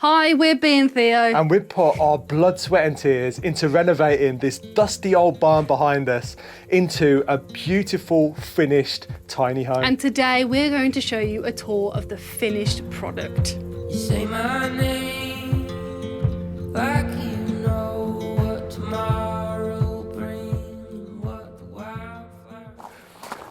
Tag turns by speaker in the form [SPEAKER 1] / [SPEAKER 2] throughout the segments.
[SPEAKER 1] Hi, we're Bee and Theo.
[SPEAKER 2] And we've put our blood, sweat and tears into renovating this dusty old barn behind us into a beautiful, finished, tiny home.
[SPEAKER 1] And today we're going to show you a tour of the finished product.
[SPEAKER 3] You say my name like you know what tomorrow brings, what the wildfire.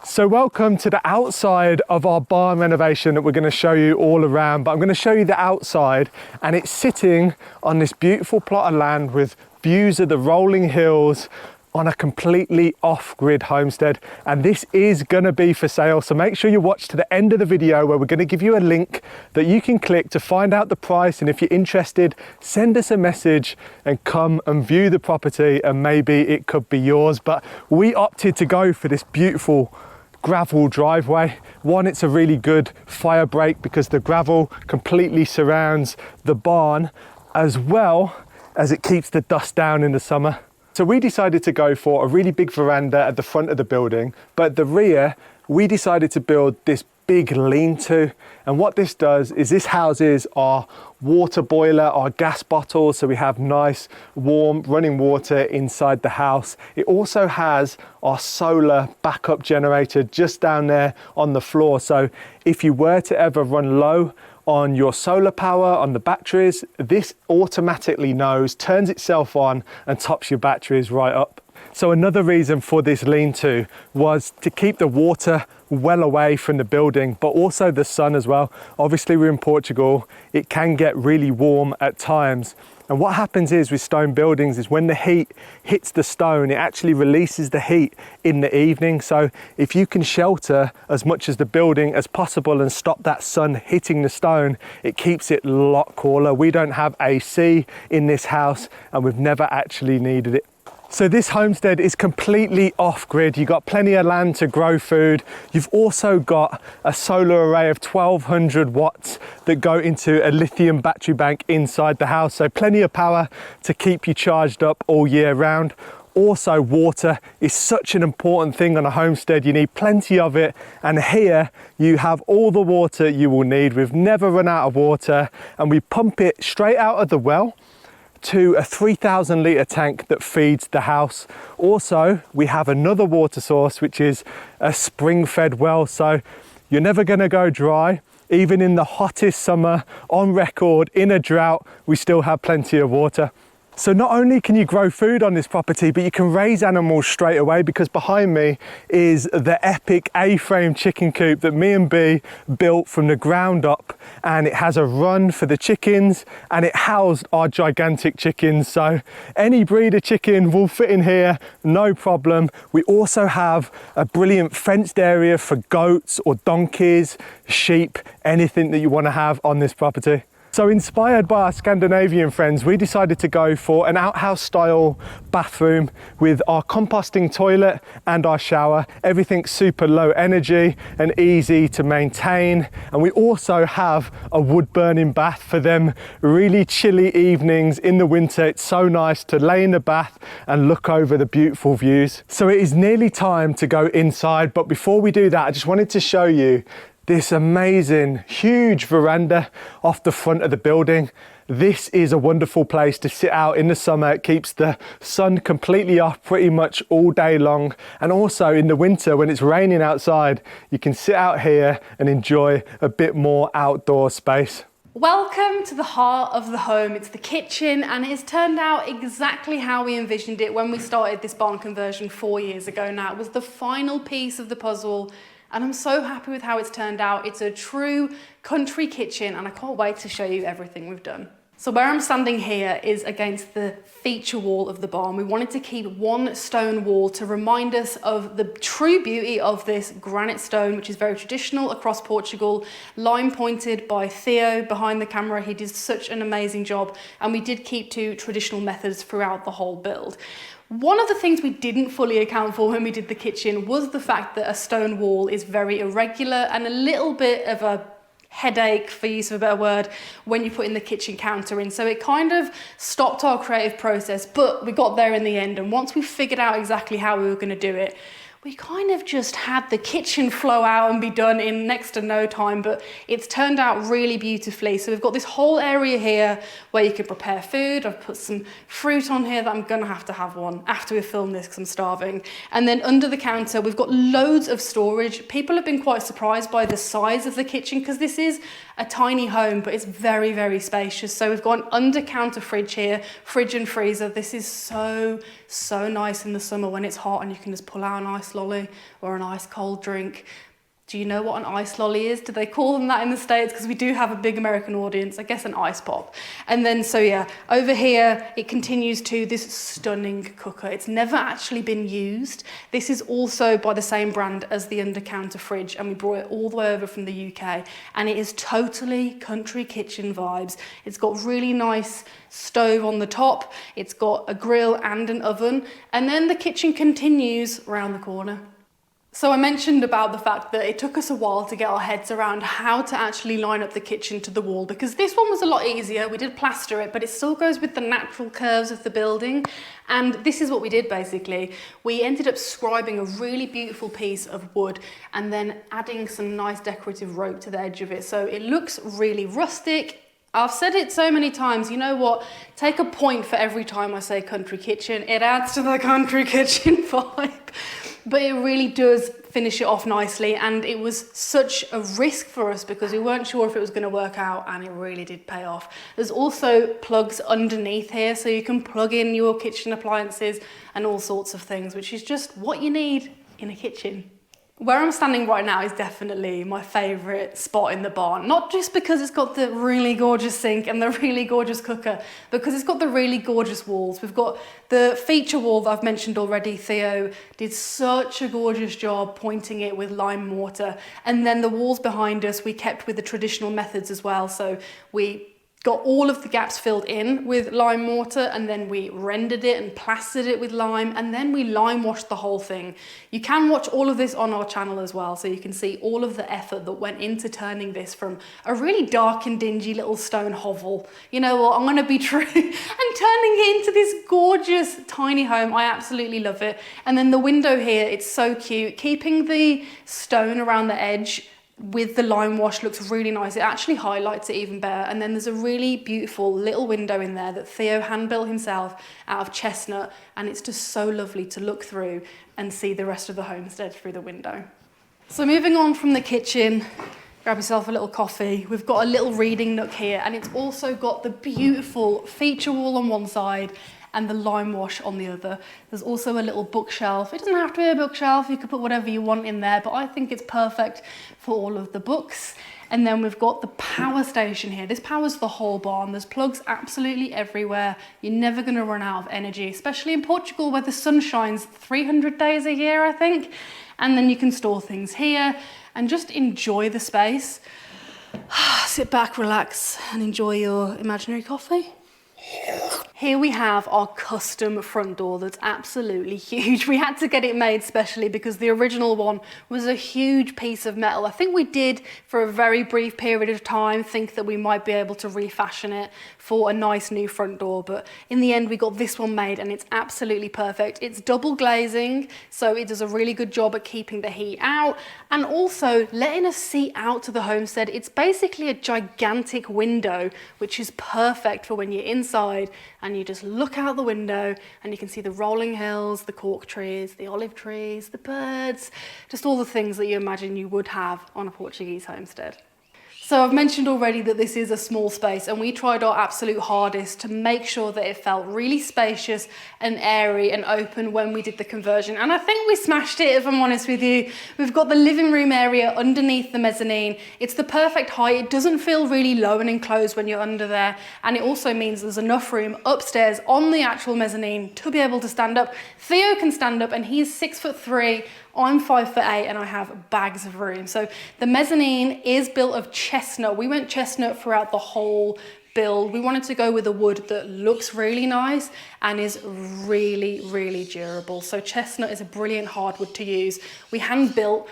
[SPEAKER 2] So welcome to the outside of our barn renovation that we're going to show you all around, but I'm going to show you the outside, and it's sitting on this beautiful plot of land with views of the rolling hills on a completely off-grid homestead, and this is going to be for sale. So make sure you watch to the end of the video where we're going to give you a link that you can click to find out the price, and if you're interested, send us a message and come and view the property and maybe it could be yours. But we opted to go for this beautiful gravel driveway. One, it's a really good fire break because the gravel completely surrounds the barn, as well as it keeps the dust down in the summer. So we decided to go for a really big veranda at the front of the building, but at the rear, we decided to build this big lean-to. And what this does is this houses our water boiler, our gas bottles, so we have nice, warm, running water inside the house. It also has our solar backup generator just down there on the floor. So if you were to ever run low on your solar power, on the batteries, this automatically knows, turns itself on and tops your batteries right up. So another reason for this lean-to was to keep the water well away from the building, but also the sun as well. Obviously we're in Portugal, it can get really warm at times. And what happens is with stone buildings is when the heat hits the stone, it actually releases the heat in the evening. So if you can shelter as much as the building as possible and stop that sun hitting the stone, it keeps it a lot cooler. We don't have AC in this house and we've never actually needed it. So this homestead is completely off-grid. You've got plenty of land to grow food. You've also got a solar array of 1200 watts that go into a lithium battery bank inside the house. So plenty of power to keep you charged up all year round. Also, water is such an important thing on a homestead. You need plenty of it. And here you have all the water you will need. We've never run out of water, and we pump it straight out of the well to a 3,000 litre tank that feeds the house. Also, we have another water source, which is a spring-fed well, so you're never gonna go dry. Even in the hottest summer on record, in a drought, we still have plenty of water. So not only can you grow food on this property, but you can raise animals straight away, because behind me is the epic A-frame chicken coop that me and Bee built from the ground up, and it has a run for the chickens and it housed our gigantic chickens. So any breed of chicken will fit in here, no problem. We also have a brilliant fenced area for goats or donkeys, sheep, anything that you want to have on this property. So inspired by our Scandinavian friends, we decided to go for an outhouse style bathroom with our composting toilet and our shower. Everything's super low energy and easy to maintain. And we also have a wood burning bath for them really chilly evenings in the winter. It's so nice to lay in the bath and look over the beautiful views. So it is nearly time to go inside, but before we do that, I just wanted to show you this amazing, huge veranda off the front of the building. This is a wonderful place to sit out in the summer. It keeps the sun completely off pretty much all day long. And also in the winter, when it's raining outside, you can sit out here and enjoy a bit more outdoor space.
[SPEAKER 1] Welcome to the heart of the home. It's the kitchen, and it's turned out exactly how we envisioned it when we started this barn conversion 4 years ago now. It was the final piece of the puzzle, and I'm so happy with how it's turned out. It's a true country kitchen, and I can't wait to show you everything we've done. So where I'm standing here is against the feature wall of the barn. We wanted to keep one stone wall to remind us of the true beauty of this granite stone, which is very traditional across Portugal, lime pointed by Theo behind the camera. He did such an amazing job, and we did keep to traditional methods throughout the whole build. One of the things we didn't fully account for when we did the kitchen was the fact that a stone wall is very irregular and a little bit of a headache, for use of a better word, when you put in the kitchen counter in. So it kind of stopped our creative process, but we got there in the end. And once we figured out exactly how we were going to do it, we kind of just had the kitchen flow out and be done in next to no time, but it's turned out really beautifully. So we've got this whole area here where you can prepare food. I've put some fruit on here that I'm gonna have to have one after we film this because I'm starving. And then under the counter, we've got loads of storage. People have been quite surprised by the size of the kitchen because this is a tiny home, but it's very, very spacious. So we've got an under counter fridge here, fridge and freezer. This is so nice in the summer when it's hot and you can just pull out an ice lolly or an ice cold drink. Do you know what an ice lolly is? Do they call them that in the States? Because we do have a big American audience. I guess an ice pop. And then, so yeah, over here, it continues to this stunning cooker. It's never actually been used. This is also by the same brand as the under-counter fridge, and we brought it all the way over from the UK. And it is totally country kitchen vibes. It's got really nice stove on the top. It's got a grill and an oven. And then the kitchen continues around the corner. So I mentioned about the fact that it took us a while to get our heads around how to actually line up the kitchen to the wall, because this one was a lot easier. We did plaster it, but it still goes with the natural curves of the building. And this is what we did basically. We ended up scribing a really beautiful piece of wood and then adding some nice decorative rope to the edge of it. So it looks really rustic. I've said it so many times, you know what? Take a point for every time I say country kitchen. It adds to the country kitchen vibe. But it really does finish it off nicely, and it was such a risk for us because we weren't sure if it was going to work out, and it really did pay off. There's also plugs underneath here, so you can plug in your kitchen appliances and all sorts of things, which is just what you need in a kitchen. Where I'm standing right now is definitely my favourite spot in the barn, not just because it's got the really gorgeous sink and the really gorgeous cooker, because it's got the really gorgeous walls. We've got the feature wall that I've mentioned already. Theo did such a gorgeous job pointing it with lime mortar, and then the walls behind us we kept with the traditional methods as well. So we got all of the gaps filled in with lime mortar, and then we rendered it and plastered it with lime, and then we lime washed the whole thing. You can watch all of this on our channel as well, so you can see all of the effort that went into turning this from a really dark and dingy little stone hovel. You know what, I'm gonna be true, and turning it into this gorgeous tiny home. I absolutely love it. And then the window here, it's so cute. Keeping the stone around the edge with the lime wash looks really nice. It actually highlights it even better. And then there's a really beautiful little window in there that Theo hand built himself out of chestnut, and it's just so lovely to look through and see the rest of the homestead through the window. So moving on from the kitchen, grab yourself a little coffee. We've got a little reading nook here, and it's also got the beautiful feature wall on one side and the lime wash on the other. There's also a little bookshelf. It doesn't have to be a bookshelf, you could put whatever you want in there, but I think it's perfect for all of the books. And then we've got the power station here. This powers the whole barn. There's plugs absolutely everywhere. You're never gonna run out of energy, especially in Portugal where the sun shines 300 days a year, I think. And then you can store things here and just enjoy the space. Sit back, relax, and enjoy your imaginary coffee. Here we have our custom front door that's absolutely huge. We had to get it made specially because the original one was a huge piece of metal. I think we did, for a very brief period of time, think that we might be able to refashion it for a nice new front door, but in the end we got this one made and it's absolutely perfect. It's double glazing, so it does a really good job at keeping the heat out and also letting us see out to the homestead. It's basically a gigantic window, which is perfect for when you're inside and you just look out the window and you can see the rolling hills, the cork trees, the olive trees, the birds, just all the things that you imagine you would have on a Portuguese homestead. So I've mentioned already that this is a small space, and we tried our absolute hardest to make sure that it felt really spacious and airy and open when we did the conversion. And I think we smashed it, if I'm honest with you. We've got the living room area underneath the mezzanine. It's the perfect height. It doesn't feel really low and enclosed when you're under there. And it also means there's enough room upstairs on the actual mezzanine to be able to stand up. Theo can stand up and he's 6'3". I'm 5'8" and I have bags of room. So the mezzanine is built of chestnut. We went chestnut throughout the whole build. We wanted to go with a wood that looks really nice and is really, really durable. So chestnut is a brilliant hardwood to use. We hand built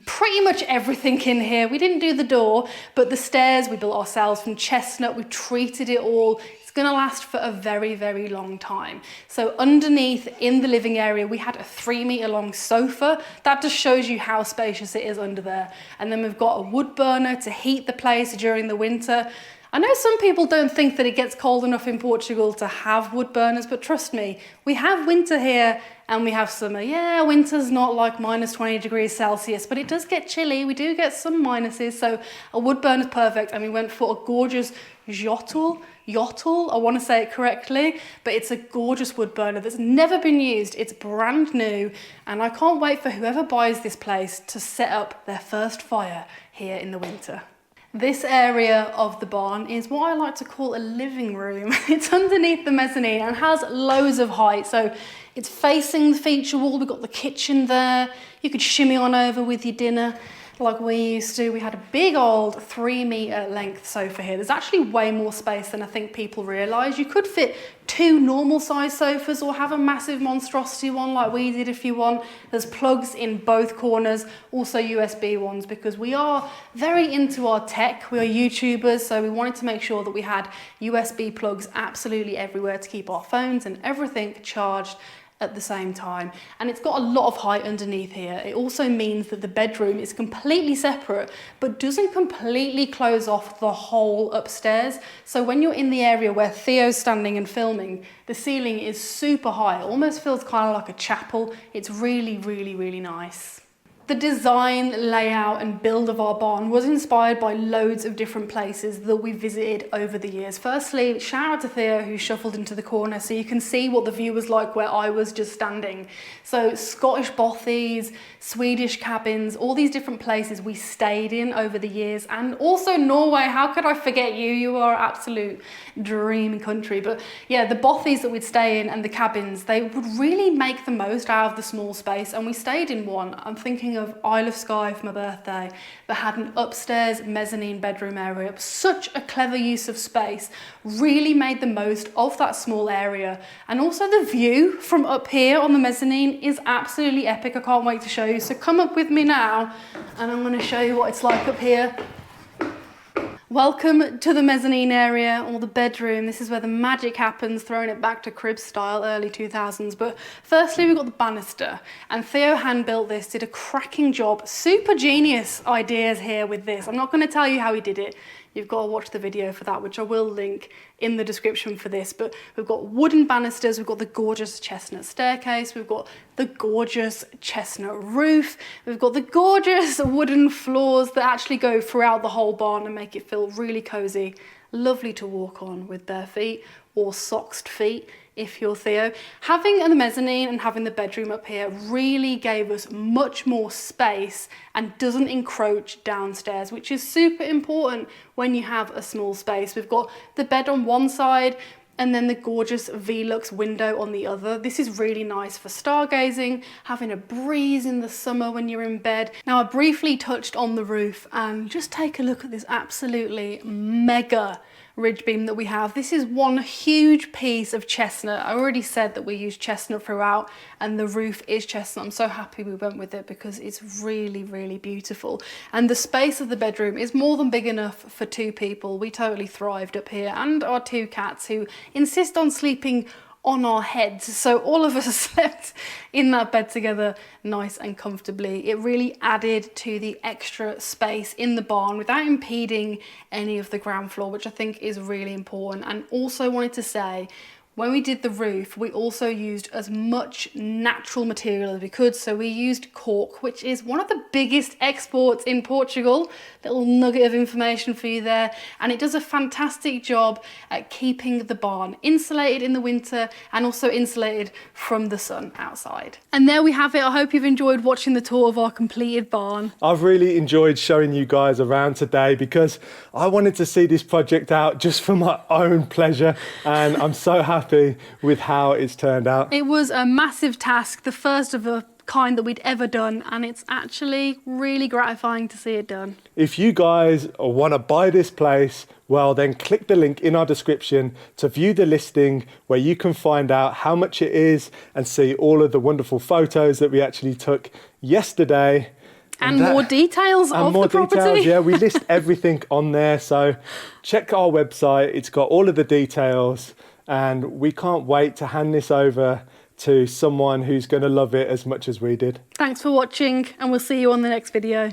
[SPEAKER 1] pretty much everything in here. We didn't do the door, but the stairs we built ourselves from chestnut. We treated it all. It's going to last for a very, very long time. So underneath in the living area, we had a 3-meter long sofa. That just shows you how spacious it is under there. And then we've got a wood burner to heat the place during the winter. I know some people don't think that it gets cold enough in Portugal to have wood burners, but trust me, we have winter here and we have summer. Yeah, winter's not like minus 20 degrees Celsius, but it does get chilly. We do get some minuses, so a wood burner's perfect. And we went for a gorgeous Jotl, I want to say it correctly, but it's a gorgeous wood burner that's never been used. It's brand new, and I can't wait for whoever buys this place to set up their first fire here in the winter. This area of the barn is what I like to call a living room. It's underneath the mezzanine and has loads of height. So it's facing the feature wall. We've got the kitchen there. You could shimmy on over with your dinner like we used to. We had a big old 3-meter length sofa here. There's actually way more space than I think people realise. You could fit 2 normal size sofas or have a massive monstrosity one like we did if you want. There's plugs in both corners, also USB ones, because we are very into our tech. We are YouTubers, so we wanted to make sure that we had USB plugs absolutely everywhere to keep our phones and everything charged at the same time. And it's got a lot of height underneath here. It also means that the bedroom is completely separate but doesn't completely close off the whole upstairs. So when you're in the area where Theo's standing and filming, the ceiling is super high. It almost feels kind of like a chapel. It's really, really, really nice. The design, layout and build of our barn was inspired by loads of different places that we visited over the years. Firstly, shout out to Theo who shuffled into the corner so you can see what the view was like where I was just standing. So Scottish bothies, Swedish cabins, all these different places we stayed in over the years, and also Norway. How could I forget you? You are absolute dream country. But yeah, the bothies that we'd stay in and the cabins, they would really make the most out of the small space, and we stayed in one. I'm thinking of Isle of Skye for my birthday that had an upstairs mezzanine bedroom area. It was such a clever use of space, really made the most of that small area. And also the view from up here on the mezzanine is absolutely epic. I can't wait to show you. So come up with me now and I'm going to show you what it's like up here. Welcome to the mezzanine area, or the bedroom. This is where the magic happens, throwing it back to crib style, early 2000s. But firstly, we've got the banister, and Theo hand built this, did a cracking job. Super genius ideas here with this. I'm not going to tell you how he did it. You've got to watch the video for that, which I will link in the description for this. But we've got wooden banisters, we've got the gorgeous chestnut staircase, we've got the gorgeous chestnut roof, we've got the gorgeous wooden floors that actually go throughout the whole barn and make it feel really cozy. Lovely to walk on with bare feet or socked feet if you're Theo. Having the mezzanine and having the bedroom up here really gave us much more space and doesn't encroach downstairs, which is super important when you have a small space. We've got the bed on one side and then the gorgeous Velux window on the other. This is really nice for stargazing, having a breeze in the summer when you're in bed. Now, I briefly touched on the roof, and just take a look at this absolutely mega ridge beam that we have. This is one huge piece of chestnut. I already said that we use chestnut throughout, and the roof is chestnut. I'm so happy we went with it because it's really, really beautiful. And the space of the bedroom is more than big enough for 2 people. We totally thrived up here, and our 2 cats who insist on sleeping on our heads. So all of us slept in that bed together nice and comfortably. It really added to the extra space in the barn without impeding any of the ground floor, which I think is really important. And also wanted to say, when we did the roof, we also used as much natural material as we could. So we used cork, which is one of the biggest exports in Portugal. Little nugget of information for you there. And it does a fantastic job at keeping the barn insulated in the winter and also insulated from the sun outside. And there we have it. I hope you've enjoyed watching the tour of our completed barn.
[SPEAKER 2] I've really enjoyed showing you guys around today because I wanted to see this project out just for my own pleasure, and I'm so happy with how it's turned out.
[SPEAKER 1] It was a massive task, the first of a kind that we'd ever done, and it's actually really gratifying to see it done.
[SPEAKER 2] If you guys want to buy this place, well then click the link in our description to view the listing where you can find out how much it is and see all of the wonderful photos that we actually took yesterday.
[SPEAKER 1] And more details of the property.
[SPEAKER 2] Details, yeah, we list everything on there. So check our website. It's got all of the details, and we can't wait to hand this over to someone who's going to love it as much as we did.
[SPEAKER 1] Thanks for watching, and we'll see you on the next video.